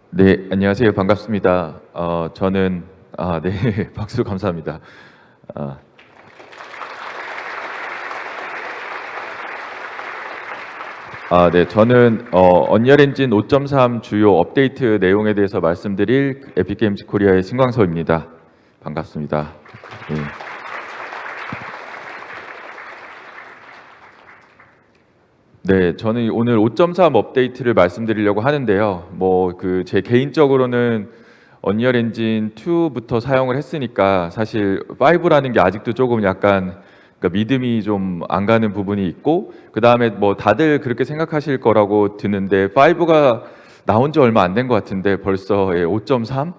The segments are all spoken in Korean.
네, 안녕하세요. 반갑습니다. 저는 네, 박수 감사합니다. 아, 네, 저는 언리얼 엔진 5.3 주요 업데이트 내용에 대해서 말씀드릴 에픽게임즈 코리아의 신광서입니다. 반갑습니다. 네. 네, 저는 오늘 5.3 업데이트를 말씀드리려고 하는데요. 제 개인적으로는 언리얼 엔진 2부터 사용을 했으니까 사실 5라는 게 아직도 조금 약간 그러니까 믿음이 좀 안 가는 부분이 있고, 그 다음에 뭐 다들 그렇게 생각하실 거라고 드는데 5가 나온 지 얼마 안 된 것 같은데 벌써 5.3이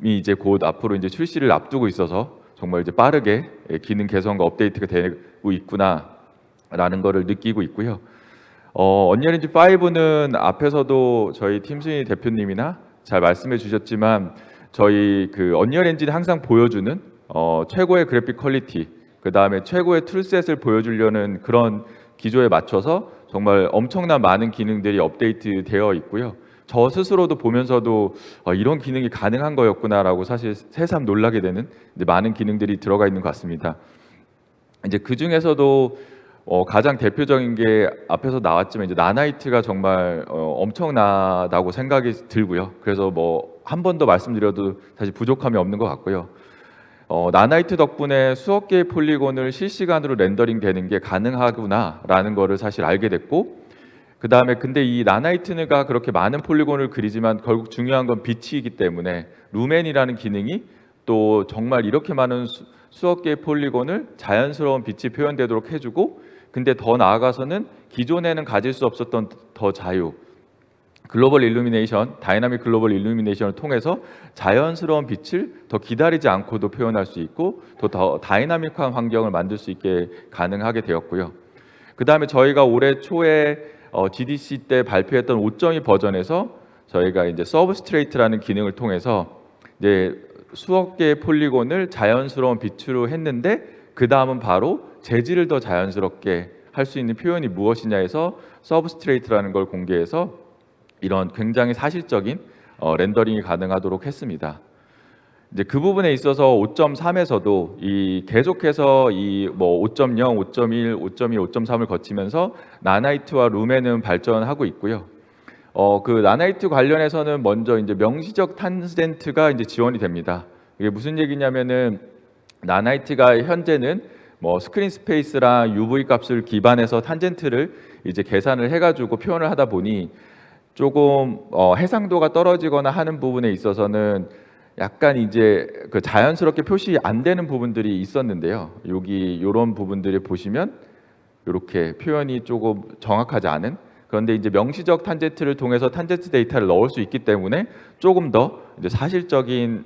이제 곧 앞으로 이제 출시를 앞두고 있어서 정말 이제 빠르게 기능 개선과 업데이트가 되고 있구나라는 거를 느끼고 있고요. 언리얼 엔진 5는 앞에서도 저희 팀순이 대표님이나 잘 말씀해 주셨지만 저희 그 언리얼 엔진이 항상 보여주는 최고의 그래픽 퀄리티, 그 다음에 최고의 툴셋을 보여주려는 그런 기조에 맞춰서 정말 엄청난 많은 기능들이 업데이트 되어 있고요. 저 스스로도 보면서도 이런 기능이 가능한 거였구나라고 사실 새삼 놀라게 되는 많은 기능들이 들어가 있는 것 같습니다. 이제 그 중에서도 가장 대표적인 게 앞에서 나왔지만 이제 나나이트가 정말 엄청나다고 생각이 들고요. 그래서 뭐 한 번 더 말씀드려도 사실 부족함이 없는 것 같고요. 나나이트 덕분에 수억 개의 폴리곤을 실시간으로 렌더링 되는 게 가능하구나라는 거를 사실 알게 됐고, 그 다음에 근데 이 나나이트가 그렇게 많은 폴리곤을 그리지만 결국 중요한 건 빛이기 때문에 루멘이라는 기능이 또 정말 이렇게 많은 수억 개의 폴리곤을 자연스러운 빛이 표현되도록 해주고, 근데 더 나아가서는 기존에는 가질 수 없었던 더 자유, 글로벌 일루미네이션, 다이나믹 글로벌 일루미네이션을 통해서 자연스러운 빛을 더 기다리지 않고도 표현할 수 있고 더 다이나믹한 환경을 만들 수 있게 가능하게 되었고요. 그 다음에 저희가 올해 초에 GDC 때 발표했던 5.2 버전에서 저희가 이제 서브스트레이트라는 기능을 통해서 이제 수억 개의 폴리곤을 자연스러운 빛으로 했는데, 그 다음은 바로 재질을 더 자연스럽게 할 수 있는 표현이 무엇이냐 해서 서브스트레이트라는 걸 공개해서 이런 굉장히 사실적인 렌더링이 가능하도록 했습니다. 이제 그 부분에 있어서 5.3에서도 이 계속해서 이 뭐 5.0, 5.1, 5.2, 5.3을 거치면서 나나이트와 루멘은 발전하고 있고요. 그 나나이트 관련해서는 먼저 이제 명시적 탄젠트가 이제 지원이 됩니다. 이게 무슨 얘기냐면은 나나이트가 현재는 뭐 스크린 스페이스랑 UV 값을 기반해서 탄젠트를 이제 계산을 해가지고 표현을 하다 보니 조금 해상도가 떨어지거나 하는 부분에 있어서는 약간 이제 그 자연스럽게 표시 안 되는 부분들이 있었는데요. 여기 이런 부분들을 보시면 이렇게 표현이 조금 정확하지 않은, 그런데 이제 명시적 탄젠트를 통해서 탄젠트 데이터를 넣을 수 있기 때문에 조금 더 이제 사실적인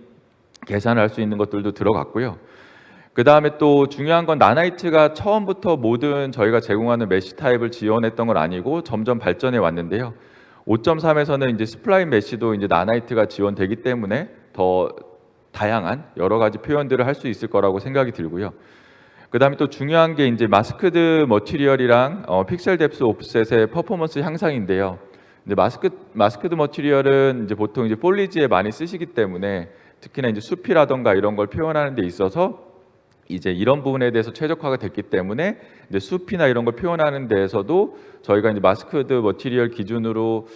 계산을 할 수 있는 것들도 들어갔고요. 그 다음에 또 중요한 건 나나이트가 처음부터 모든 저희가 제공하는 메시 타입을 지원했던 건 아니고 점점 발전해 왔는데요. 5.3에서는 이제 스플라인 메시도 이제 나나이트가 지원되기 때문에 더 다양한 여러 가지 표현들을 할 수 있을 거라고 생각이 들고요. 그 다음에 또 중요한 게 이제 마스크드 머티리얼이랑 픽셀 뎁스 옵셋의 퍼포먼스 향상인데요. 이제 마스크드 머티리얼은 이제 보통 이제 폴리지에 많이 쓰시기 때문에 특히나 이제 숲이라던가 이런 걸 표현하는 데 있어서 이제 이런 부분에 대해서 최적화가 됐기 때문에 이제 숲이나 이런 걸 표현하는 데에서도 저희가 이제 마스크드 머티리얼 기준으로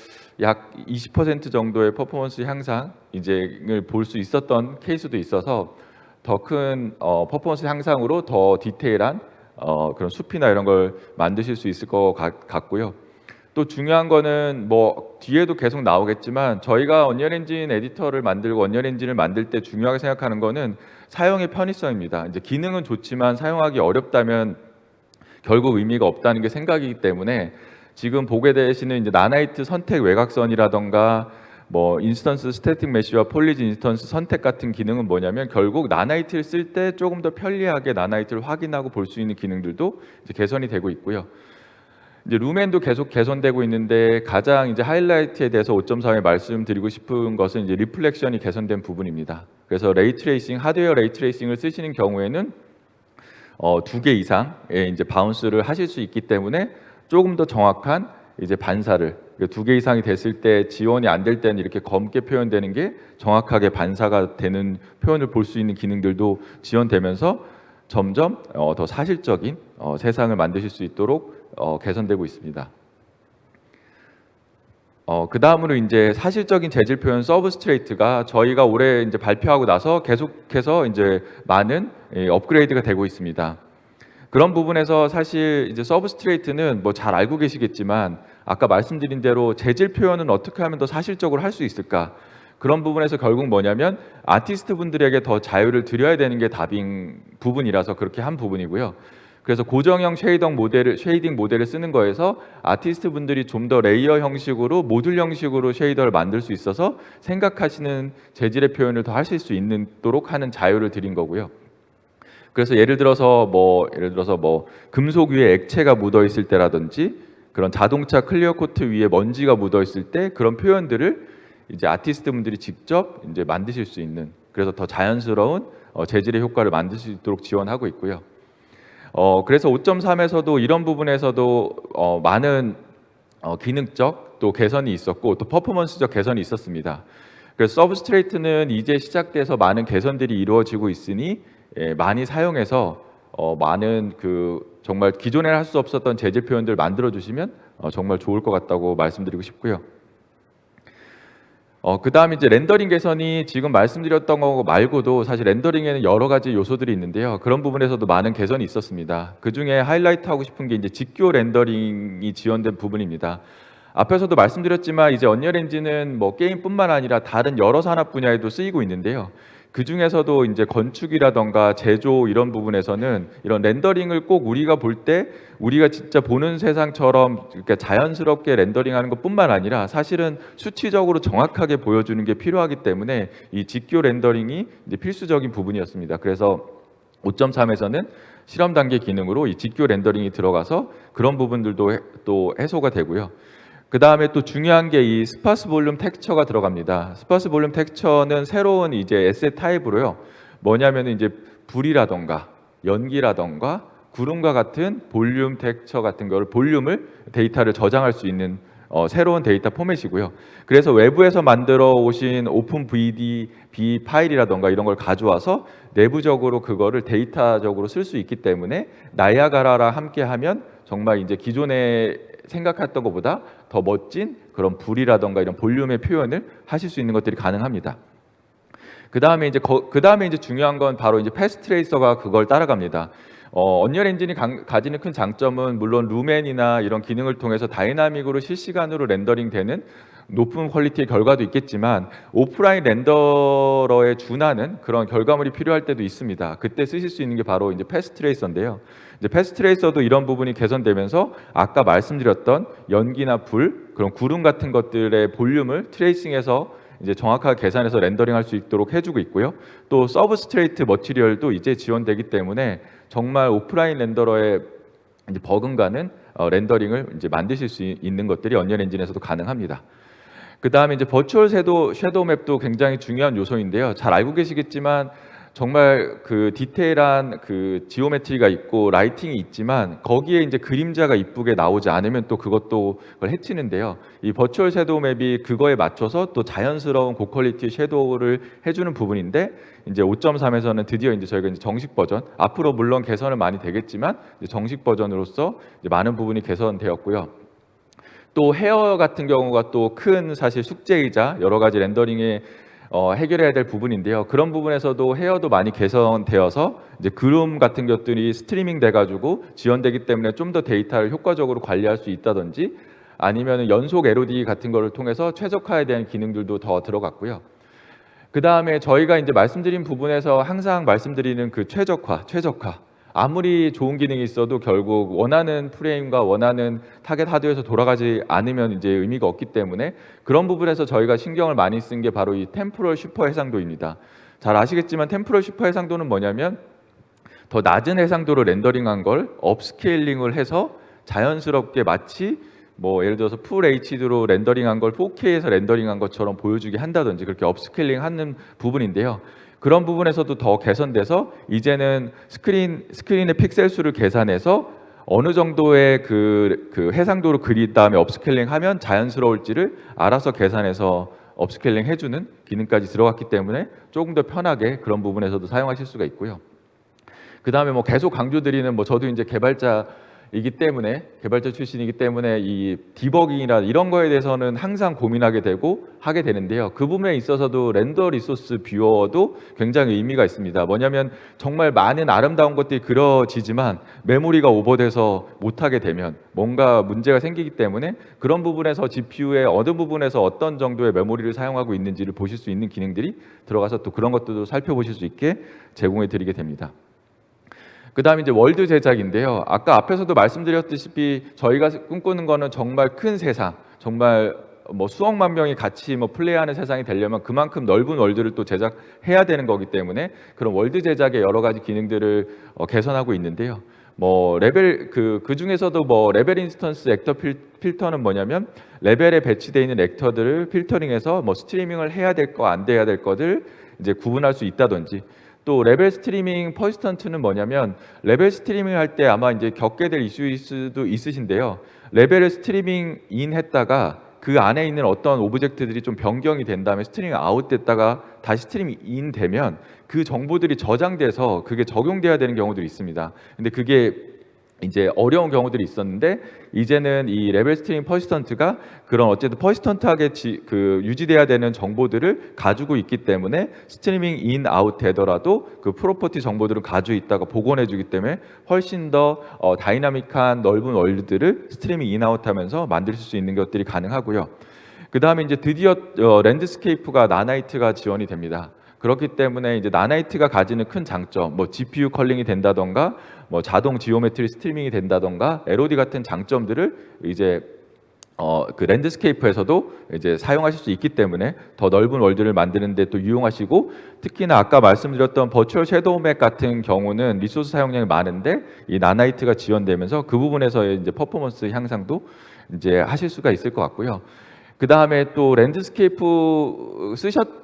약 20% 정도의 퍼포먼스 향상 이제를 볼 수 있었던 케이스도 있어서 더 큰 퍼포먼스 향상으로 더 디테일한 그런 숲이나 이런 걸 만드실 수 있을 것 같고요. 또 중요한 거는 뭐 뒤에도 계속 나오겠지만 저희가 언리얼 엔진 에디터를 만들고 언리얼 엔진을 만들 때 중요하게 생각하는 거는 사용의 편의성입니다. 이제 기능은 좋지만 사용하기 어렵다면 결국 의미가 없다는 게 생각이기 때문에 지금 보게 되시는 이제 나나이트 선택 외곽선이라던가 뭐 인스턴스 스태틱 메시와 폴리지 인스턴스 선택 같은 기능은 뭐냐면 결국 나나이트를 쓸 때 조금 더 편리하게 나나이트를 확인하고 볼 수 있는 기능들도 이제 개선이 되고 있고요. 이제 루멘도 계속 개선되고 있는데 가장 이제 하이라이트에 대해서 5.3에 말씀드리고 싶은 것은 이제 리플렉션이 개선된 부분입니다. 그래서 레이트레이싱, 하드웨어 레이트레이싱을 쓰시는 경우에는 2개 이상의 이제 바운스를 하실 수 있기 때문에 조금 더 정확한 이제 반사를 2개 이상이 됐을 때 지원이 안 될 때는 이렇게 검게 표현되는 게 정확하게 반사가 되는 표현을 볼 수 있는 기능들도 지원되면서 점점 더 사실적인 세상을 만드실 수 있도록 개선되고 있습니다. 그 다음으로 이제 사실적인 재질 표현 서브스트레이트가 저희가 올해 이제 발표하고 나서 계속해서 이제 많은 업그레이드가 되고 있습니다. 그런 부분에서 사실 이제 서브스트레이트는 뭐 잘 알고 계시겠지만 아까 말씀드린 대로 재질 표현은 어떻게 하면 더 사실적으로 할 수 있을까? 그런 부분에서 결국 뭐냐면 아티스트 분들에게 더 자유를 드려야 되는 게 답인 부분이라서 그렇게 한 부분이고요. 그래서 고정형 쉐이딩 모델을 쓰는 거에서 아티스트 분들이 좀 더 레이어 형식으로 모듈 형식으로 쉐이더를 만들 수 있어서 생각하시는 재질의 표현을 더 하실 수 있도록 하는 자유를 드린 거고요. 그래서 예를 들어서 뭐 금속 위에 액체가 묻어 있을 때라든지 그런 자동차 클리어 코트 위에 먼지가 묻어 있을 때 그런 표현들을 이제 아티스트 분들이 직접 이제 만드실 수 있는, 그래서 더 자연스러운 재질의 효과를 만들 수 있도록 지원하고 있고요. 그래서 5.3에서도 이런 부분에서도 많은 기능적 또 개선이 있었고 또 퍼포먼스적 개선이 있었습니다. 그래서 서브스트레이트는 이제 시작돼서 많은 개선들이 이루어지고 있으니 많이 사용해서 많은 정말 기존에 할 수 없었던 재질 표현들 만들어 주시면 정말 좋을 것 같다고 말씀드리고 싶고요. 그 다음에 이제 렌더링 개선이 지금 말씀드렸던 거 말고도 사실 렌더링에는 여러 가지 요소들이 있는데요. 그런 부분에서도 많은 개선이 있었습니다. 그 중에 하이라이트 하고 싶은 게 이제 직교 렌더링이 지원된 부분입니다. 앞에서도 말씀드렸지만 이제 언리얼 엔진은 뭐 게임뿐만 아니라 다른 여러 산업 분야에도 쓰이고 있는데요. 그 중에서도 이제 건축이라던가 제조 이런 부분에서는 이런 렌더링을 꼭 우리가 볼 때 우리가 진짜 보는 세상처럼 그러니까 자연스럽게 렌더링하는 것뿐만 아니라 사실은 수치적으로 정확하게 보여주는 게 필요하기 때문에 이 직교 렌더링이 이제 필수적인 부분이었습니다. 그래서 5.3에서는 실험 단계 기능으로 이 직교 렌더링이 들어가서 그런 부분들도 또 해소가 되고요. 그 다음에 또 중요한 게 이 스파스 볼륨 텍스처가 들어갑니다. 스파스 볼륨 텍스처는 새로운 이제 에셋 타입으로요. 뭐냐면 이제 불이라던가 연기라던가 구름과 같은 볼륨 텍스처 같은 거를 볼륨을 데이터를 저장할 수 있는 새로운 데이터 포맷이고요. 그래서 외부에서 만들어 오신 오픈 VDB 파일이라던가 이런 걸 가져와서 내부적으로 그거를 데이터적으로 쓸 수 있기 때문에 나이아가라랑 함께 하면 정말 이제 기존에 생각했던 것보다 더 멋진 그런 불이라던가 이런 볼륨의 표현을 하실 수 있는 것들이 가능합니다. 그 다음에 이제 중요한 건 바로 이제 패스 트레이서가 그걸 따라갑니다. 언리얼 엔진이 가지는 큰 장점은 물론 루멘이나 이런 기능을 통해서 다이나믹으로 실시간으로 렌더링되는 높은 퀄리티의 결과도 있겠지만 오프라인 렌더러에 준하는 그런 결과물이 필요할 때도 있습니다. 그때 쓰실 수 있는 게 바로 이제 패스 트레이서인데요. 이제 패스 트레이서도 이런 부분이 개선되면서 아까 말씀드렸던 연기나 불, 그런 구름 같은 것들의 볼륨을 트레이싱해서 이제 정확하게 계산해서 렌더링할 수 있도록 해주고 있고요. 또 서브스트레이트 머티리얼도 이제 지원되기 때문에 정말 오프라인 렌더러에 이제 버금가는 렌더링을 이제 만드실 수 있는 것들이 언리얼 엔진에서도 가능합니다. 그 다음에 이제 버추얼 섀도우 맵도 굉장히 중요한 요소인데요. 잘 알고 계시겠지만 정말 그 디테일한 그 지오메트리가 있고 라이팅이 있지만 거기에 이제 그림자가 이쁘게 나오지 않으면 또 그것도 그걸 해치는데요. 이 버추얼 섀도우 맵이 그거에 맞춰서 또 자연스러운 고퀄리티 섀도우를 해주는 부분인데 이제 5.3에서는 드디어 이제 저희가 이제 정식 버전, 앞으로 물론 개선은 많이 되겠지만 이제 정식 버전으로서 이제 많은 부분이 개선되었고요. 또 헤어 같은 경우가 또 큰 사실 숙제이자 여러 가지 렌더링에 해결해야 될 부분인데요. 그런 부분에서도 헤어도 많이 개선되어서 이제 그룹 같은 것들이 스트리밍 돼가지고 지원되기 때문에 좀 더 데이터를 효과적으로 관리할 수 있다든지 아니면 연속 LOD 같은 거를 통해서 최적화에 대한 기능들도 더 들어갔고요. 그 다음에 저희가 이제 말씀드린 부분에서 항상 말씀드리는 그 최적화. 아무리 좋은 기능이 있어도 결국 원하는 프레임과 원하는 타겟 하드에서 돌아가지 않으면 이제 의미가 없기 때문에 그런 부분에서 저희가 신경을 많이 쓴 게 바로 이 템포럴 슈퍼 해상도입니다. 잘 아시겠지만 템포럴 슈퍼 해상도는 뭐냐면 더 낮은 해상도로 렌더링한 걸 업스케일링을 해서 자연스럽게 마치 뭐 예를 들어서 풀 HD로 렌더링한 걸 4K에서 렌더링한 것처럼 보여주게 한다든지 그렇게 업스케일링 하는 부분인데요. 그런 부분에서도 더 개선돼서 이제는 스크린의 픽셀 수를 계산해서 어느 정도의 그 해상도로 그린 다음에 업스케일링하면 자연스러울지를 알아서 계산해서 업스케일링 해주는 기능까지 들어갔기 때문에 조금 더 편하게 그런 부분에서도 사용하실 수가 있고요. 그 다음에 뭐 계속 강조드리는 뭐 저도 이제 개발자 출신이기 때문에 이 디버깅이나 이런 거에 대해서는 항상 고민하게 되고 하게 되는데요. 그 부분에 있어서도 렌더 리소스 뷰어도 굉장히 의미가 있습니다. 뭐냐면 정말 많은 아름다운 것들이 그려지지만 메모리가 오버돼서 못하게 되면 뭔가 문제가 생기기 때문에 그런 부분에서 GPU의 어느 부분에서 어떤 정도의 메모리를 사용하고 있는지를 보실 수 있는 기능들이 들어가서 또 그런 것들도 살펴보실 수 있게 제공해 드리게 됩니다. 그 다음에 이제 월드 제작인데요. 아까 앞에서도 말씀드렸다시피 저희가 꿈꾸는 거는 정말 큰 세상, 정말 뭐 수억만 명이 같이 뭐 플레이하는 세상이 되려면 그만큼 넓은 월드를 또 제작해야 되는 거기 때문에 그런 월드 제작의 여러 가지 기능들을 개선하고 있는데요. 뭐 레벨 그 중에서도 뭐 레벨 인스턴스 액터 필터는 뭐냐면 레벨에 배치되어 있는 액터들을 필터링해서 뭐 스트리밍을 해야 될 거 안 돼야 될 것을 이제 구분할 수 있다든지, 또 레벨 스트리밍 퍼시스턴트는 뭐냐면 레벨 스트리밍 할 때 아마 이제 겪게 될 이슈일 수도 있으신데요. 레벨을 스트리밍 인 했다가 그 안에 있는 어떤 오브젝트들이 좀 변경이 된 다음에 스트리밍 아웃 됐다가 다시 스트리밍 인 되면 그 정보들이 저장돼서 그게 적용돼야 되는 경우들이 있습니다. 근데 그게 이제 어려운 경우들이 있었는데 이제는 이 레벨 스트리밍 퍼시스턴트가 그런 어쨌든 퍼시스턴트하게 유지돼야 되는 정보들을 가지고 있기 때문에 스트리밍 인 아웃 되더라도 그 프로퍼티 정보들을 가지고 있다가 복원해 주기 때문에 훨씬 더 다이나믹한 넓은 월드들을 스트리밍 인 아웃 하면서 만들 수 있는 것들이 가능하고요. 그 다음에 이제 드디어 랜드스케이프가 나나이트가 지원이 됩니다. 그렇기 때문에 이제 나나이트가 가지는 큰 장점, 뭐 GPU 컬링이 된다던가, 뭐 자동 지오메트리 스트리밍이 된다던가, LOD 같은 장점들을 이제 그 랜드스케이프에서도 이제 사용하실 수 있기 때문에 더 넓은 월드를 만드는데 또 유용하시고, 특히나 아까 말씀드렸던 버추얼 섀도우 맵 같은 경우는 리소스 사용량이 많은데 이 나나이트가 지원되면서 그 부분에서의 이제 퍼포먼스 향상도 이제 하실 수가 있을 것 같고요. 그 다음에 또 랜드스케이프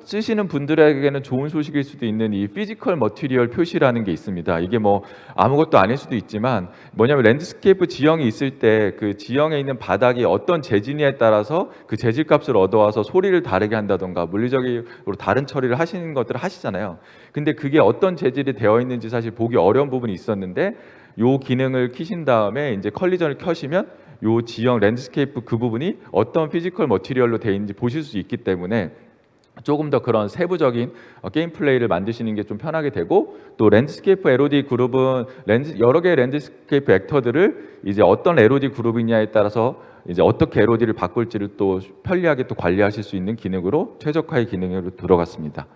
쓰시는 분들에게는 좋은 소식일 수도 있는 이 피지컬 머티리얼 표시라는 게 있습니다. 이게 뭐 아무것도 아닐 수도 있지만 뭐냐면 랜드스케이프 지형이 있을 때 그 지형에 있는 바닥이 어떤 재질이냐에 따라서 그 재질 값을 얻어와서 소리를 다르게 한다던가 물리적으로 다른 처리를 하시는 것들을 하시잖아요. 근데 그게 어떤 재질이 되어 있는지 사실 보기 어려운 부분이 있었는데 요 기능을 키신 다음에 이제 컬리전을 켜시면 요 지형 랜드스케이프 그 부분이 어떤 피지컬 머티리얼로 되어 있는지 보실 수 있기 때문에 조금 더 그런 세부적인 게임 플레이를 만드시는 게 좀 편하게 되고, 또 랜드스케이프 LOD 그룹은 여러 개의 랜드스케이프 액터들을 이제 어떤 LOD 그룹이냐에 따라서 이제 어떻게 LOD를 바꿀지를 또 편리하게 또 관리하실 수 있는 기능으로 최적화의 기능으로 들어갔습니다.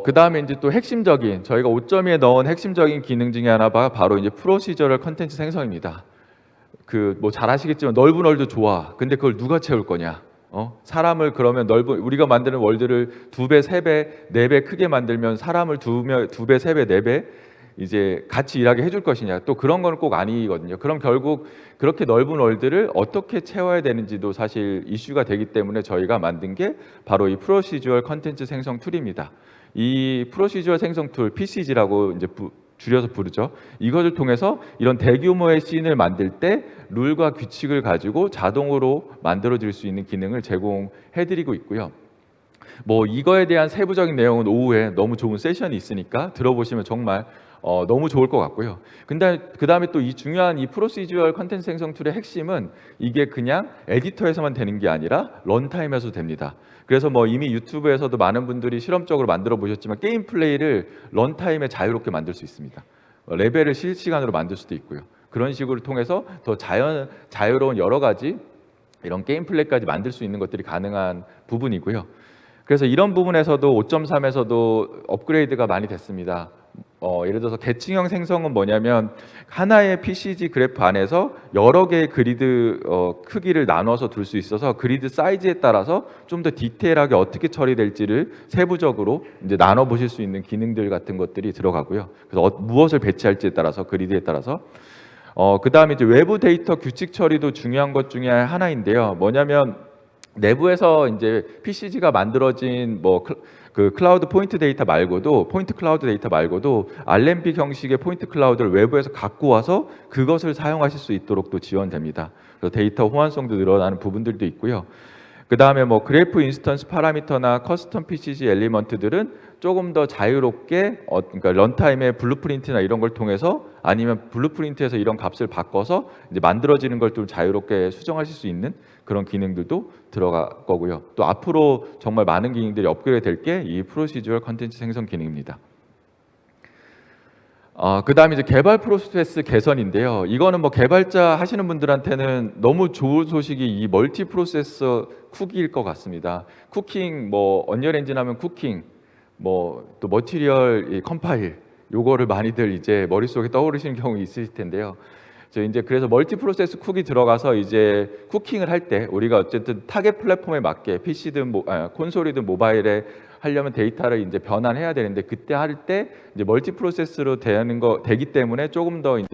그 다음에 이제 또 핵심적인 저희가 5.2에 넣은 핵심적인 기능 중에 하나가 바로 이제 프로시저럴 컨텐츠 생성입니다. 그 뭐 잘 아시겠지만 넓은 월드 좋아. 근데 그걸 누가 채울 거냐? 사람을 그러면 우리가 만드는 월드를 2배, 3배, 4배 크게 만들면 사람을 2배, 3배, 4배 이제 같이 일하게 해줄 것이냐? 또 그런 거는 꼭 아니거든요. 그럼 결국 그렇게 넓은 월드를 어떻게 채워야 되는지도 사실 이슈가 되기 때문에 저희가 만든 게 바로 이 프로시저럴 컨텐츠 생성 툴입니다. 이 프로시저럴 생성 툴, PCG라고 이제 줄여서 부르죠. 이것을 통해서 이런 대규모의 씬을 만들 때 룰과 규칙을 가지고 자동으로 만들어질 수 있는 기능을 제공해드리고 있고요. 뭐 이거에 대한 세부적인 내용은 오후에 너무 좋은 세션이 있으니까 들어보시면 정말 너무 좋을 것 같고요. 근데 그 다음에 또 이 중요한 이 프로시저럴 컨텐츠 생성 툴의 핵심은 이게 그냥 에디터에서만 되는 게 아니라 런타임에서도 됩니다. 그래서 뭐 이미 유튜브에서도 많은 분들이 실험적으로 만들어 보셨지만 게임 플레이를 런타임에 자유롭게 만들 수 있습니다. 레벨을 실시간으로 만들 수도 있고요. 그런 식으로 통해서 더 자유로운 여러 가지 이런 게임 플레이까지 만들 수 있는 것들이 가능한 부분이고요. 그래서 이런 부분에서도 5.3에서도 업그레이드가 많이 됐습니다. 예를 들어서 계층형 생성은 뭐냐면 하나의 PCG 그래프 안에서 여러 개의 그리드 크기를 나눠서 둘 수 있어서 그리드 사이즈에 따라서 좀 더 디테일하게 어떻게 처리될지를 세부적으로 이제 나눠 보실 수 있는 기능들 같은 것들이 들어가고요. 그래서 무엇을 배치할지에 따라서 그리드에 따라서 그 다음에 이제 외부 데이터 규칙 처리도 중요한 것 중에 하나인데요. 뭐냐면 내부에서 이제 PCG가 만들어진 뭐 그 클라우드 포인트 데이터 말고도 포인트 클라우드 데이터 말고도 RMP 형식의 포인트 클라우드를 외부에서 갖고 와서 그것을 사용하실 수 있도록 또 지원됩니다. 그래서 데이터 호환성도 늘어나는 부분들도 있고요. 그 다음에 뭐 그래프 인스턴스 파라미터나 커스텀 PCG 엘리먼트들은 조금 더 자유롭게 그러니까 런타임의 블루프린트나 이런 걸 통해서 아니면 블루프린트에서 이런 값을 바꿔서 이제 만들어지는 걸 좀 자유롭게 수정하실 수 있는 그런 기능들도 들어갈 거고요. 또 앞으로 정말 많은 기능들이 업그레이드 될 게 이 프로시저럴 컨텐츠 생성 기능입니다. 그 다음에 이제 개발 프로세스 개선인데요. 이거는 뭐 개발자 하시는 분들한테는 너무 좋은 소식이 이 멀티 프로세서 쿠키일 것 같습니다. 쿠킹, 뭐 언리얼 엔진 하면 쿠킹, 뭐 또 머티리얼 컴파일, 요거를 많이들 이제 머릿속에 떠오르시는 경우 있으실 텐데요. 이제 그래서 멀티 프로세스 쿡이 들어가서 이제 쿠킹을 할 때 우리가 어쨌든 타겟 플랫폼에 맞게 PC든 콘솔이든 모바일에 하려면 데이터를 이제 변환해야 되는데 그때 할 때 이제 멀티 프로세스로 되기 때문에 조금 더 이제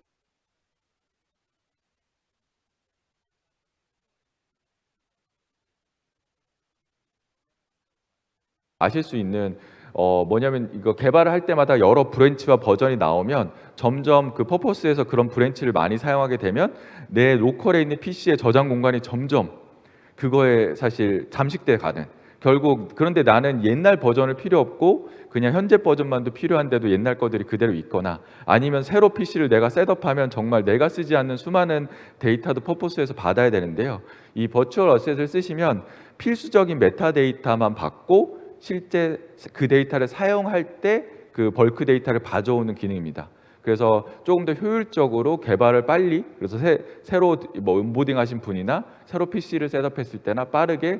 아실 수 있는 뭐냐면 이거 개발을 할 때마다 여러 브랜치와 버전이 나오면 점점 그 퍼포스에서 그런 브랜치를 많이 사용하게 되면 내 로컬에 있는 PC의 저장 공간이 점점 그거에 사실 잠식돼 가는 결국 그런데 나는 옛날 버전을 필요 없고 그냥 현재 버전만도 필요한데도 옛날 것들이 그대로 있거나 아니면 새로 PC를 내가 셋업하면 정말 내가 쓰지 않는 수많은 데이터도 퍼포스에서 받아야 되는데요. 이 버추얼 어셋을 쓰시면 필수적인 메타데이터만 받고 실제 그 데이터를 사용할 때 그 벌크 데이터를 가져오는 기능입니다. 그래서 조금 더 효율적으로 개발을 빨리 그래서 새로 뭐 온보딩 하신 분이나 새로 PC를 셋업했을 때나 빠르게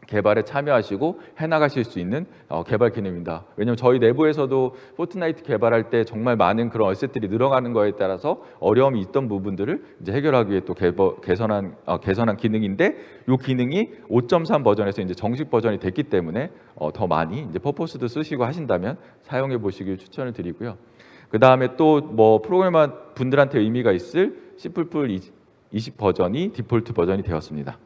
개발에 참여하시고 해나가실 수 있는 개발 기능입니다. 왜냐하면 저희 내부에서도 포트나이트 개발할 때 정말 많은 그런 어셋들이 늘어가는 거에 따라서 어려움이 있던 부분들을 이제 해결하기 위해 또 개선한 기능인데 이 기능이 5.3 버전에서 이제 정식 버전이 됐기 때문에 더 많이 이제 퍼포스도 쓰시고 하신다면 사용해 보시길 추천을 드리고요. 그 다음에 또 뭐 프로그래머 분들한테 의미가 있을 C++ 20 버전이 디폴트 버전이 되었습니다.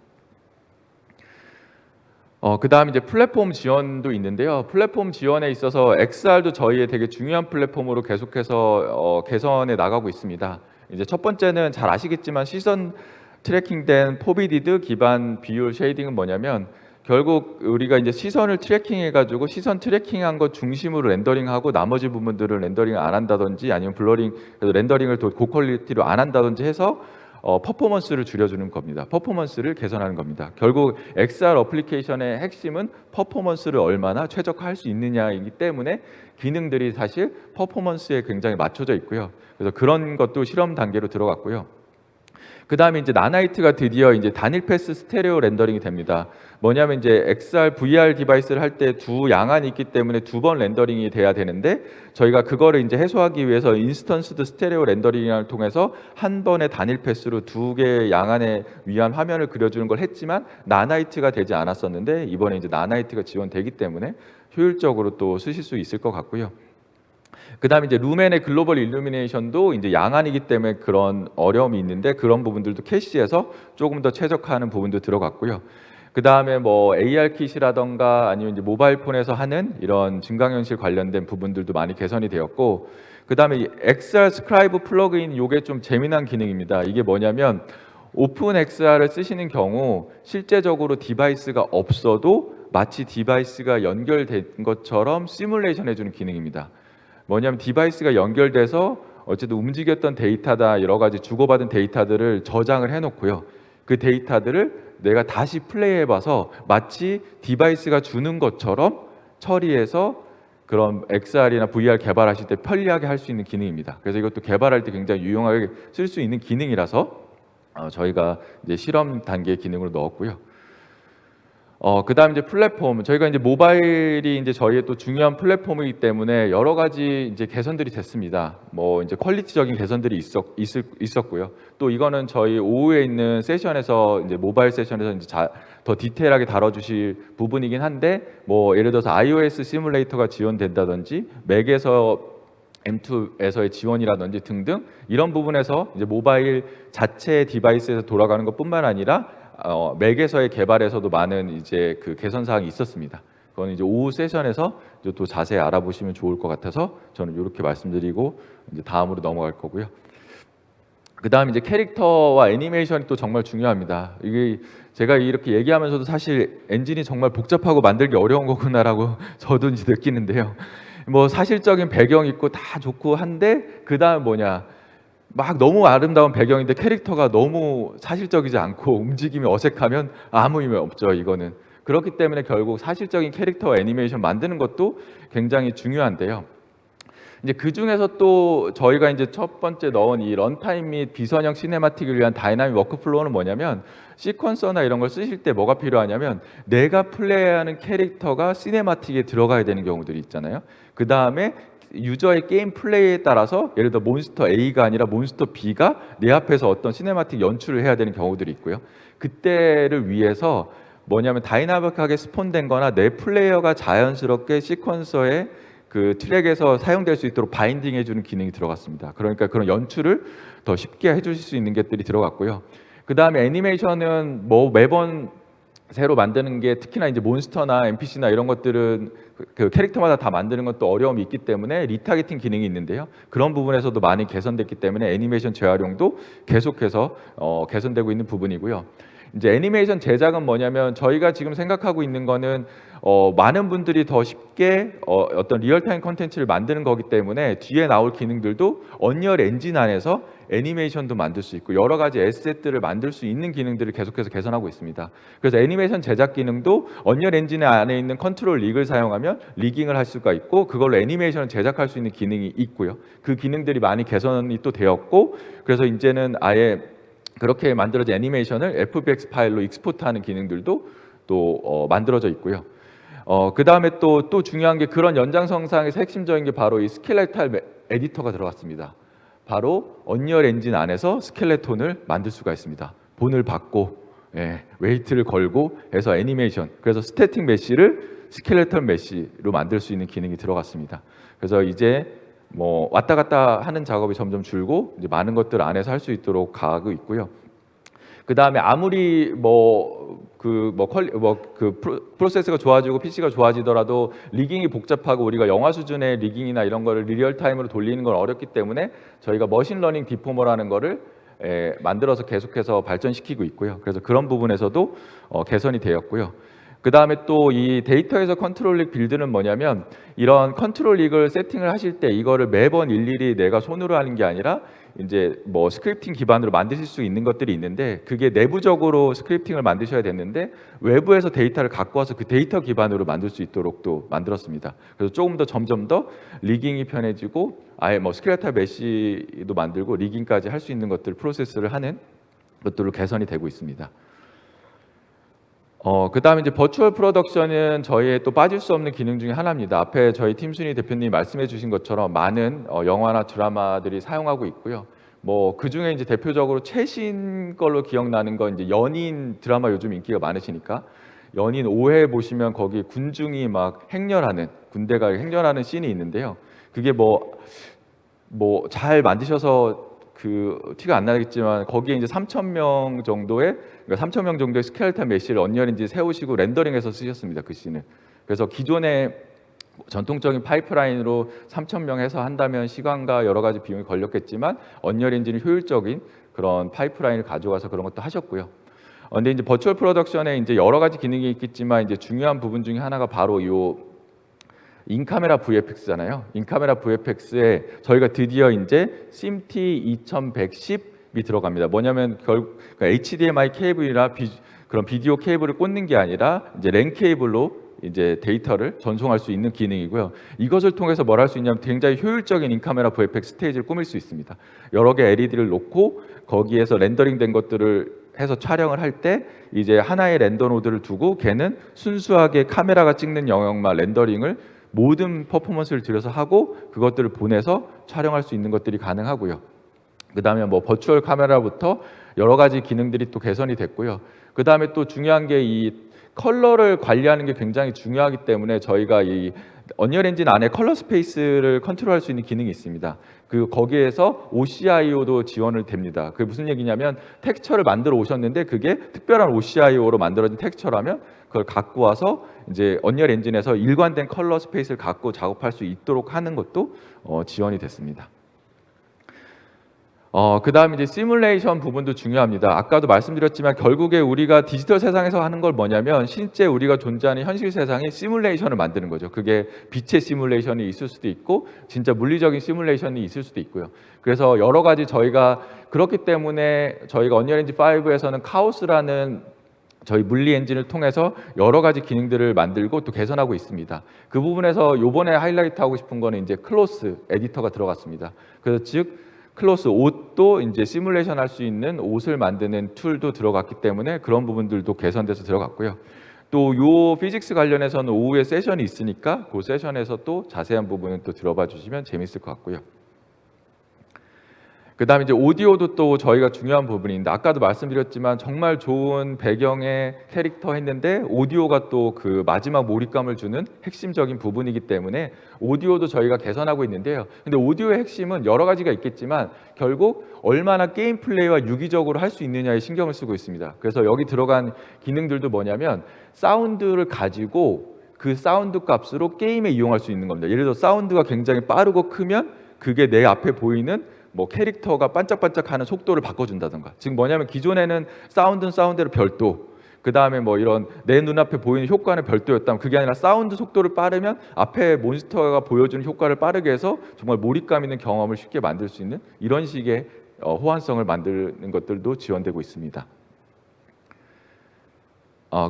그 다음 이제 플랫폼 지원도 있는데요. 플랫폼 지원에 있어서 XR도 저희의 되게 중요한 플랫폼으로 계속해서 개선해 나가고 있습니다. 이제 첫 번째는 잘 아시겠지만 시선 트래킹된 포비디드 기반 비율 쉐이딩은 뭐냐면 결국 우리가 이제 시선을 트래킹해가지고 시선 트래킹한 것 중심으로 렌더링하고 나머지 부분들은 렌더링을 안 한다든지 아니면 블러링 렌더링을 더 고퀄리티로 안 한다든지 해서 퍼포먼스를 줄여주는 겁니다. 퍼포먼스를 개선하는 겁니다. 결국 XR 어플리케이션의 핵심은 퍼포먼스를 얼마나 최적화할 수 있느냐이기 때문에 기능들이 사실 퍼포먼스에 굉장히 맞춰져 있고요. 그래서 그런 것도 실험 단계로 들어갔고요. 그 다음에 이제 나나이트가 드디어 이제 단일 패스 스테레오 렌더링이 됩니다. 뭐냐면 이제 XR, VR 디바이스를 할 때 두 양안이 있기 때문에 두 번 렌더링이 돼야 되는데 저희가 그거를 이제 해소하기 위해서 인스턴스드 스테레오 렌더링을 통해서 한 번의 단일 패스로 두 개의 양안에 위한 화면을 그려주는 걸 했지만 나나이트가 되지 않았었는데 이번에 이제 나나이트가 지원되기 때문에 효율적으로 또 쓰실 수 있을 것 같고요. 그 다음에 이제 루멘의 글로벌 일루미네이션도 이제 양안이기 때문에 그런 어려움이 있는데 그런 부분들도 캐시에서 조금 더 최적화하는 부분도 들어갔고요. 그 다음에 뭐 AR 킷이라던가 아니면 이제 모바일 폰에서 하는 이런 증강현실 관련된 부분들도 많이 개선이 되었고, 그 다음에 XR 스크라이브 플러그인 요게 좀 재미난 기능입니다. 이게 뭐냐면 오픈 XR을 쓰시는 경우 실제적으로 디바이스가 없어도 마치 디바이스가 연결된 것처럼 시뮬레이션 해주는 기능입니다. 뭐냐면 디바이스가 연결돼서 어쨌든 움직였던 데이터다 여러 가지 주고받은 데이터들을 저장을 해놓고요. 그 데이터들을 내가 다시 플레이해봐서 마치 디바이스가 주는 것처럼 처리해서 그런 XR이나 VR 개발하실 때 편리하게 할 수 있는 기능입니다. 그래서 이것도 개발할 때 굉장히 유용하게 쓸 수 있는 기능이라서 저희가 이제 실험 단계 기능으로 넣었고요. 그 다음 이제 플랫폼, 저희가 이제 모바일이 이제 저희의 또 중요한 플랫폼이기 때문에 여러 가지 이제 개선들이 됐습니다. 뭐 이제 퀄리티적인 개선들이 있었고요. 또 이거는 저희 오후에 있는 세션에서 이제 모바일 세션에서 이제 더 디테일하게 다뤄주실 부분이긴 한데, 뭐 예를 들어서 iOS 시뮬레이터가 지원된다든지 맥에서 M2에서의 지원이라든지 등등 이런 부분에서 이제 모바일 자체 디바이스에서 돌아가는 것뿐만 아니라 맥에서의 개발에서도 많은 이제 그 개선 사항이 있었습니다. 그건 이제 오후 세션에서 이제 또 자세히 알아보시면 좋을 것 같아서 저는 이렇게 말씀드리고 이제 다음으로 넘어갈 거고요. 그다음 이제 캐릭터와 애니메이션이 또 정말 중요합니다. 이게 제가 이렇게 얘기하면서도 사실 엔진이 정말 복잡하고 만들기 어려운 거구나라고 저도 이제 느끼는데요. 뭐 사실적인 배경 있고 다 좋고 한데 그다음 뭐냐, 막 너무 아름다운 배경인데 캐릭터가 너무 사실적이지 않고 움직임이 어색하면 아무 의미 없죠. 이거는 그렇기 때문에 결국 사실적인 캐릭터와 애니메이션 만드는 것도 굉장히 중요한데요. 이제 그 중에서 또 저희가 이제 첫 번째 넣은 이 런타임 및 비선형 시네마틱을 위한 다이나믹 워크플로우는 뭐냐면, 시퀀서나 이런 걸 쓰실 때 뭐가 필요하냐면 내가 플레이하는 캐릭터가 시네마틱에 들어가야 되는 경우들이 있잖아요. 그 다음에 유저의 게임 플레이에 따라서 예를 들어 몬스터 A가 아니라 몬스터 B가 내 앞에서 어떤 시네마틱 연출을 해야 되는 경우들이 있고요. 그때를 위해서 뭐냐면 다이나믹하게 스폰된 거나 내 플레이어가 자연스럽게 시퀀서에 그 트랙에서 사용될 수 있도록 바인딩 해주는 기능이 들어갔습니다. 그러니까 그런 연출을 더 쉽게 해주실 수 있는 것들이 들어갔고요. 그 다음에 애니메이션은 뭐 매번 새로 만드는 게, 특히나 이제 몬스터나 NPC나 이런 것들은 그 캐릭터마다 다 만드는 것도 어려움이 있기 때문에 리타겟팅 기능이 있는데요. 그런 부분에서도 많이 개선됐기 때문에 애니메이션 재활용도 계속해서 개선되고 있는 부분이고요. 이제 애니메이션 제작은 뭐냐면 저희가 지금 생각하고 있는 거는 많은 분들이 더 쉽게 어떤 리얼타임 컨텐츠를 만드는 거기 때문에 뒤에 나올 기능들도 언리얼 엔진 안에서 애니메이션도 만들 수 있고 여러 가지 에셋들을 만들 수 있는 기능들을 계속해서 개선하고 있습니다. 그래서 애니메이션 제작 기능도 언리얼 엔진 안에 있는 컨트롤 릭을 사용하면 리깅을 할 수가 있고 그걸로 애니메이션을 제작할 수 있는 기능이 있고요. 그 기능들이 많이 개선이 또 되었고, 그래서 이제는 아예 그렇게 만들어진 애니메이션을 FBX 파일로 익스포트하는 기능들도 또 만들어져 있고요. 그 다음에 또 중요한 게, 그런 연장선상에서 핵심적인 게 바로 이 스켈레탈 에디터가 들어갔습니다. 바로 언리얼 엔진 안에서 스켈레톤을 만들 수가 있습니다. 본을 받고 웨이트를 걸고 해서 애니메이션, 그래서 스태틱 메쉬를 스켈레톤 메쉬로 만들 수 있는 기능이 들어갔습니다. 그래서 이제 뭐 왔다 갔다 하는 작업이 점점 줄고 이제 많은 것들 안에서 할 수 있도록 가고 있고요. 그 다음에 아무리 프로세스가 좋아지고 PC가 좋아지더라도 리깅이 복잡하고 우리가 영화 수준의 리깅이나 이런 거를 리얼타임으로 돌리는 건 어렵기 때문에 저희가 머신러닝 디포머라는 거를 만들어서 계속해서 발전시키고 있고요. 그래서 그런 부분에서도 개선이 되었고요. 그 다음에 또 이 데이터에서 컨트롤 릭 빌드는 뭐냐면, 이런 컨트롤 릭을 세팅을 하실 때 이거를 매번 일일이 내가 손으로 하는 게 아니라 이제 뭐 스크립팅 기반으로 만드실 수 있는 것들이 있는데, 그게 내부적으로 스크립팅을 만드셔야 됐는데 외부에서 데이터를 갖고 와서 그 데이터 기반으로 만들 수 있도록 또 만들었습니다. 그래서 조금 더 점점 더 리깅이 편해지고 아예 뭐 스켈레탈 메쉬도 만들고 리깅까지 할 수 있는 것들, 프로세스를 하는 것들로 개선이 되고 있습니다. 그 다음에 이제 버추얼 프로덕션은 저희의 또 빠질 수 없는 기능 중에 하나입니다. 앞에 저희 팀순이 대표님이 말씀해 주신 것처럼 많은 영화나 드라마들이 사용하고 있고요. 뭐 그 중에 이제 대표적으로 최신 걸로 기억나는 건 이제 연인 드라마, 요즘 인기가 많으시니까 연인 5회 보시면 거기 군중이 막 행렬하는, 군대가 행렬하는 씬이 있는데요. 그게 뭐 잘 만드셔서 그 티가 안 나겠지만 거기에 이제 3,000명 정도의, 그러니까 3,000명 정도의 스켈레톤 메쉬를 언리얼 엔진 세우시고 렌더링해서 쓰셨습니다. 그 씬을. 그래서 기존의 전통적인 파이프라인으로 3,000명 해서 한다면 시간과 여러 가지 비용이 걸렸겠지만 언리얼 엔진이 효율적인 그런 파이프라인을 가져와서 그런 것도 하셨고요. 근데 이제 버추얼 프로덕션에 이제 여러 가지 기능이 있겠지만 이제 중요한 부분 중에 하나가 바로 요 인카메라 VFX잖아요. 인카메라 VFX에 저희가 드디어 이제 SMPTE 2110이 들어갑니다. 뭐냐면 그러니까 HDMI 케이블이나 그런 비디오 케이블을 꽂는 게 아니라 이제 랜 케이블로 이제 데이터를 전송할 수 있는 기능이고요. 이것을 통해서 뭘 할 수 있냐면 굉장히 효율적인 인카메라 VFX 스테이지를 꾸밀 수 있습니다. 여러 개 LED를 놓고 거기에서 렌더링된 것들을 해서 촬영을 할 때 이제 하나의 렌더 노드를 두고 걔는 순수하게 카메라가 찍는 영역만 렌더링을 모든 퍼포먼스를 들여서 하고 그것들을 보내서 촬영할 수 있는 것들이 가능하고요. 그 다음에 뭐 버추얼 카메라부터 여러 가지 기능들이 또 개선이 됐고요. 그 다음에 또 중요한 게 이 컬러를 관리하는 게 굉장히 중요하기 때문에 저희가 이 언리얼 엔진 안에 컬러 스페이스를 컨트롤할 수 있는 기능이 있습니다. 거기에서 OCIO도 지원을 됩니다. 그게 무슨 얘기냐면 텍스처를 만들어 오셨는데 그게 특별한 OCIO로 만들어진 텍스처라면 그걸 갖고 와서 이제 언리얼 엔진에서 일관된 컬러 스페이스를 갖고 작업할 수 있도록 하는 것도 지원이 됐습니다. 그다음 이제 시뮬레이션 부분도 중요합니다. 아까도 말씀드렸지만 결국에 우리가 디지털 세상에서 하는 걸 뭐냐면 실제 우리가 존재하는 현실 세상에 시뮬레이션을 만드는 거죠. 그게 빛의 시뮬레이션이 있을 수도 있고 진짜 물리적인 시뮬레이션이 있을 수도 있고요. 그래서 여러 가지 저희가 그렇기 때문에 저희가 언리얼 엔진 5에서는 카오스라는 저희 물리 엔진을 통해서 여러 가지 기능들을 만들고 또 개선하고 있습니다. 그 부분에서 요번에 하이라이트 하고 싶은 거는 이제 클로스 에디터가 들어갔습니다. 그래서 즉 클로스 옷도 이제 시뮬레이션 할 수 있는 옷을 만드는 툴도 들어갔기 때문에 그런 부분들도 개선돼서 들어갔고요. 또 요 피직스 관련해서는 오후에 세션이 있으니까 그 세션에서 또 자세한 부분은 또 들어봐 주시면 재밌을 것 같고요. 그다음에 이제 오디오도 또 저희가 중요한 부분인데 아까도 말씀드렸지만 정말 좋은 배경의 캐릭터 했는데 오디오가 또 그 마지막 몰입감을 주는 핵심적인 부분이기 때문에 오디오도 저희가 개선하고 있는데요. 근데 오디오의 핵심은 여러 가지가 있겠지만 결국 얼마나 게임 플레이와 유기적으로 할 수 있느냐에 신경을 쓰고 있습니다. 그래서 여기 들어간 기능들도 뭐냐면 사운드를 가지고 그 사운드 값으로 게임에 이용할 수 있는 겁니다. 예를 들어 사운드가 굉장히 빠르고 크면 그게 내 앞에 보이는 뭐 캐릭터가 반짝반짝하는 속도를 바꿔준다던가. 지금 뭐냐면 기존에는 사운드는 사운드로 별도, 그 다음에 뭐 이런 내 눈앞에 보이는 효과는 별도였다면 그게 아니라 사운드 속도를 빠르면 앞에 몬스터가 보여주는 효과를 빠르게 해서 정말 몰입감 있는 경험을 쉽게 만들 수 있는 이런 식의 호환성을 만드는 것들도 지원되고 있습니다.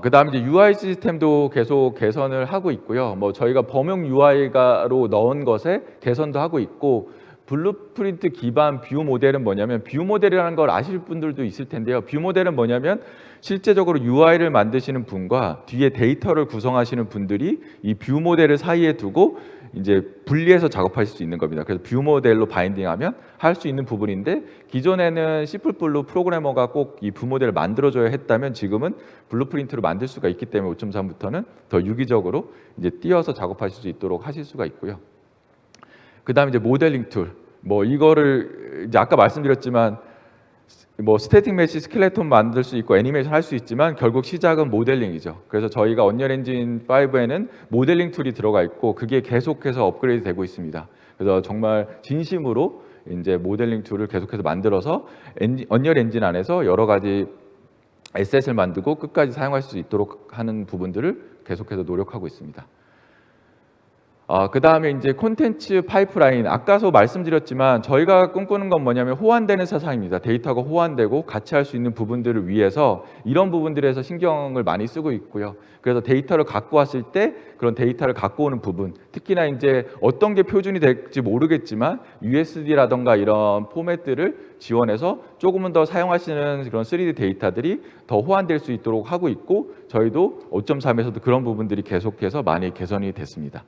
그 다음에 이제 UI 시스템도 계속 개선을 하고 있고요. 뭐 저희가 범용 UI로 넣은 것에 개선도 하고 있고, 블루프린트 기반 뷰 모델은 뭐냐면, 뷰 모델이라는 걸 아실 분들도 있을 텐데요. 뷰 모델은 뭐냐면 실제적으로 UI를 만드시는 분과 뒤에 데이터를 구성하시는 분들이 이 뷰 모델을 사이에 두고 이제 분리해서 작업하실 수 있는 겁니다. 그래서 뷰 모델로 바인딩하면 할 수 있는 부분인데, 기존에는 C++ 프로그래머가 꼭 이 뷰 모델을 만들어줘야 했다면 지금은 블루프린트로 만들 수가 있기 때문에 5.3부터는 더 유기적으로 이제 띄어서 작업하실 수 있도록 하실 수가 있고요. 그 다음에 이제 모델링 툴, 뭐 이거를 이제 아까 말씀드렸지만 뭐 스태틱 메시 스켈레톤 만들 수 있고 애니메이션 할 수 있지만 결국 시작은 모델링이죠. 그래서 저희가 언리얼 엔진 5에는 모델링 툴이 들어가 있고 그게 계속해서 업그레이드 되고 있습니다. 그래서 정말 진심으로 이제 모델링 툴을 계속해서 만들어서 언리얼 엔진 안에서 여러 가지 에셋을 만들고 끝까지 사용할 수 있도록 하는 부분들을 계속해서 노력하고 있습니다. 그 다음에 이제 콘텐츠 파이프라인, 아까도 말씀드렸지만 저희가 꿈꾸는 건 뭐냐면 호환되는 세상입니다. 데이터가 호환되고 같이 할 수 있는 부분들을 위해서 이런 부분들에서 신경을 많이 쓰고 있고요. 그래서 데이터를 갖고 왔을 때 그런 데이터를 갖고 오는 부분, 특히나 이제 어떤 게 표준이 될지 모르겠지만 USD라던가 이런 포맷들을 지원해서 조금은 더 사용하시는 그런 3D 데이터들이 더 호환될 수 있도록 하고 있고, 저희도 5.3에서도 그런 부분들이 계속해서 많이 개선이 됐습니다.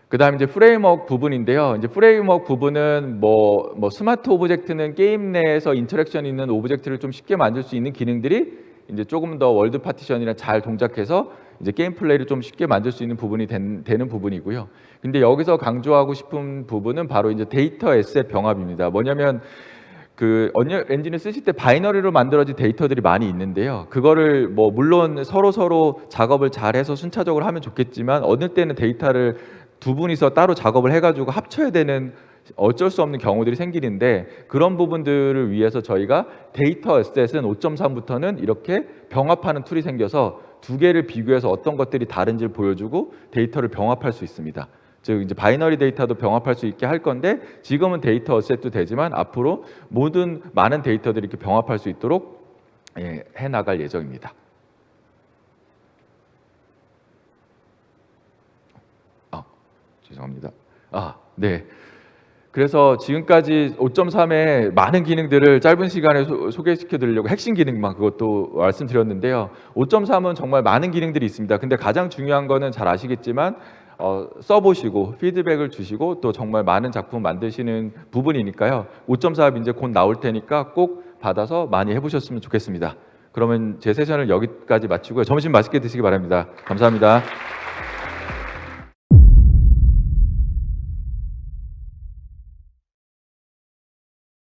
그 다음에 이제 프레임워크 부분인데요. 이제 프레임워크 부분은 뭐 스마트 오브젝트는 게임 내에서 인터랙션 있는 오브젝트를 좀 쉽게 만들 수 있는 기능들이 이제 조금 더 월드 파티션이랑 잘 동작해서 이제 게임 플레이를 좀 쉽게 만들 수 있는 부분이 되는 부분이고요. 근데 여기서 강조하고 싶은 부분은 바로 이제 데이터 에셋 병합입니다. 뭐냐면 그 언리얼 엔진을 쓰실 때 바이너리로 만들어진 데이터들이 많이 있는데요. 그거를 뭐 물론 서로 작업을 잘해서 순차적으로 하면 좋겠지만 어느 때는 데이터를 두 분이서 따로 작업을 해가지고 합쳐야 되는 어쩔 수 없는 경우들이 생기는데, 그런 부분들을 위해서 저희가 데이터 에셋은 5.3부터는 이렇게 병합하는 툴이 생겨서 두 개를 비교해서 어떤 것들이 다른지를 보여주고 데이터를 병합할 수 있습니다. 즉 이제 바이너리 데이터도 병합할 수 있게 할 건데, 지금은 데이터 어셋도 되지만 앞으로 많은 데이터들이 이렇게 병합할 수 있도록 해 나갈 예정입니다. 죄송합니다. 네. 그래서 지금까지 5.3의 많은 기능들을 짧은 시간에 소개시켜 드리려고 핵심 기능만 그것도 말씀드렸는데요. 5.3은 정말 많은 기능들이 있습니다. 근데 가장 중요한 거는 잘 아시겠지만 써보시고 피드백을 주시고 또 정말 많은 작품 만드시는 부분이니까요. 5.4 이제 곧 나올 테니까 꼭 받아서 많이 해보셨으면 좋겠습니다. 그러면 제 세션을 여기까지 마치고요. 점심 맛있게 드시기 바랍니다. 감사합니다.